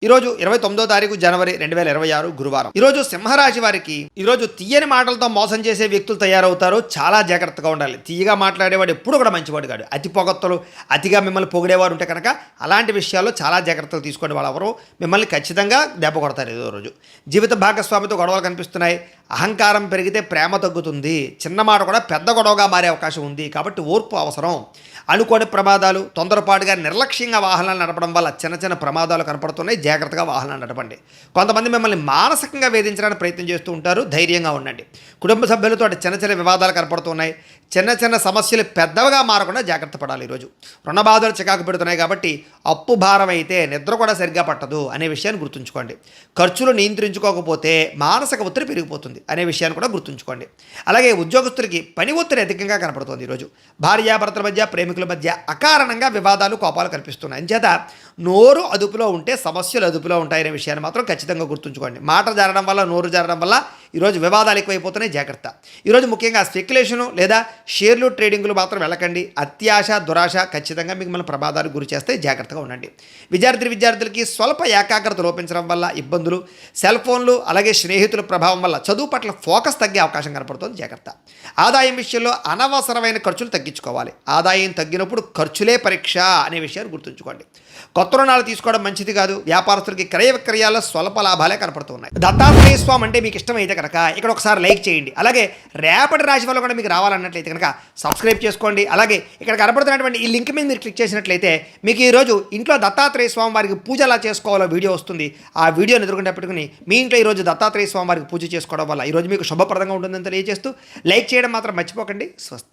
ఈరోజు 29వ తారీఖు జనవరి 2026 గురువారం. ఈరోజు సింహరాశి వారికి ఈరోజు తీయని మాటలతో మోసం చేసే వ్యక్తులు తయారవుతారు. చాలా జాగ్రత్తగా ఉండాలి. తీయగా మాట్లాడేవాడు ఎప్పుడు కూడా మంచివాడు కాడు. అతి పొగత్తలు, అతిగా మిమ్మల్ని పొగిడేవారు ఉంటే కనుక అలాంటి విషయాల్లో చాలా జాగ్రత్తలు తీసుకోండి. వాళ్ళెవరూ మిమ్మల్ని ఖచ్చితంగా దెబ్బ కొడతారు ఏదో రోజు. జీవిత భాగస్వామితో గొడవలు కనిపిస్తున్నాయి. అహంకారం పెరిగితే ప్రేమ తగ్గుతుంది. చిన్న మాట కూడా పెద్ద గొడవగా మారే అవకాశం ఉంది. కాబట్టి ఓర్పు అవసరం. అనుకోని ప్రమాదాలు, తొందరపాటుగా నిర్లక్ష్యంగా వాహనాలు నడపడం వల్ల చిన్న చిన్న ప్రమాదాలు కనపడుతున్నాయి. జాగ్రత్తగా వాహనాలు నడపండి. కొంతమంది మిమ్మల్ని మానసికంగా వేధించడానికి ప్రయత్నం చేస్తూ ఉంటారు. ధైర్యంగా ఉండండి. కుటుంబ సభ్యులతో చిన్న చిన్న వివాదాలు కనపడుతున్నాయి. చిన్న చిన్న సమస్యలు పెద్దవిగా మారకుండా జాగ్రత్త పడాలి. ఈరోజు రుణ బాధలు చికాకు పెడుతున్నాయి కాబట్టి అప్పు భారం అయితే నిద్ర కూడా సరిగ్గా పట్టదు అనే విషయాన్ని గుర్తుంచుకోండి. ఖర్చులు నియంత్రించుకోకపోతే మానసిక ఒత్తిడి పెరిగిపోతుంది అనే విషయాన్ని కూడా గుర్తుంచుకోండి. అలాగే ఉద్యోగస్తులకి పని ఒత్తిడి అధికంగా కనపడుతుంది. ఈరోజు భార్యాభర్తల మధ్య, ప్రేమికుల మధ్య అకారణంగా వివాదాలు, కోపాలు కనిపిస్తున్నాయి. అంచేత నోరు అదుపులో ఉంటే సమస్యలు అదుపులో ఉంటాయనే విషయాన్ని మాత్రం ఖచ్చితంగా గుర్తుంచుకోండి. మాట జారడం వల్ల, నోరు జారడం వల్ల ఈరోజు వివాదాలు ఎక్కువైపోతున్నాయి. జాగ్రత్త. ఈరోజు ముఖ్యంగా స్పెక్యులేషను లేదా షేర్లు, ట్రేడింగ్లు మాత్రం వెళ్ళకండి. అత్యాశ, దురాశ ఖచ్చితంగా మిమ్మల్ని ప్రమాదాలకు గురి చేస్తే జాగ్రత్తగా ఉండండి. విద్యార్థులకి స్వల్ప ఏకాగ్రత లోపించడం వల్ల ఇబ్బందులు, సెల్ ఫోన్లు అలాగే స్నేహితుల ప్రభావం వల్ల చదువు పట్ల ఫోకస్ తగ్గే అవకాశం కనపడుతుంది. జాగ్రత్త. ఆదాయం విషయంలో అనవసరమైన ఖర్చులు తగ్గించుకోవాలి. ఆదాయం తగ్గినప్పుడు ఖర్చులే పరీక్ష అనే విషయాన్ని గుర్తుంచుకోండి. కొత్త రుణాలు తీసుకోవడం మంచిది కాదు. వ్యాపారస్తులకి క్రయ విక్రయాల్లో స్వల్ప లాభాలే కనపడుతున్నాయి. దత్తాత్రేయ స్వామి అంటే మీకు ఇష్టమైతే కనుక ఇక్కడ ఒకసారి లైక్ చేయండి. అలాగే రేపటి రాశి వల్ల కూడా మీకు రావాలన్నట్లయితే కనుక సబ్స్క్రైబ్ చేసుకోండి. అలాగే ఇక్కడ కనపడుతున్నటువంటి ఈ లింక్ మీద మీరు క్లిక్ చేసినట్లయితే మీకు ఈరోజు ఇంట్లో దత్తాత్రేయ స్వామి వారికి పూజ ఎలా చేసుకోవాలో వీడియో వస్తుంది. ఆ వీడియోని ఎదుర్కొంటే పెట్టుకుని మీ ఇంట్లో ఈరోజు దత్తాత్రేయ స్వామి వారికి పూజ చేసుకోవడం వల్ల ఈరోజు మీకు శుభప్రదంగా ఉంటుందని తెలియజేస్తూ లైక్ చేయడం మాత్రం మర్చిపోకండి. స్వస్తి.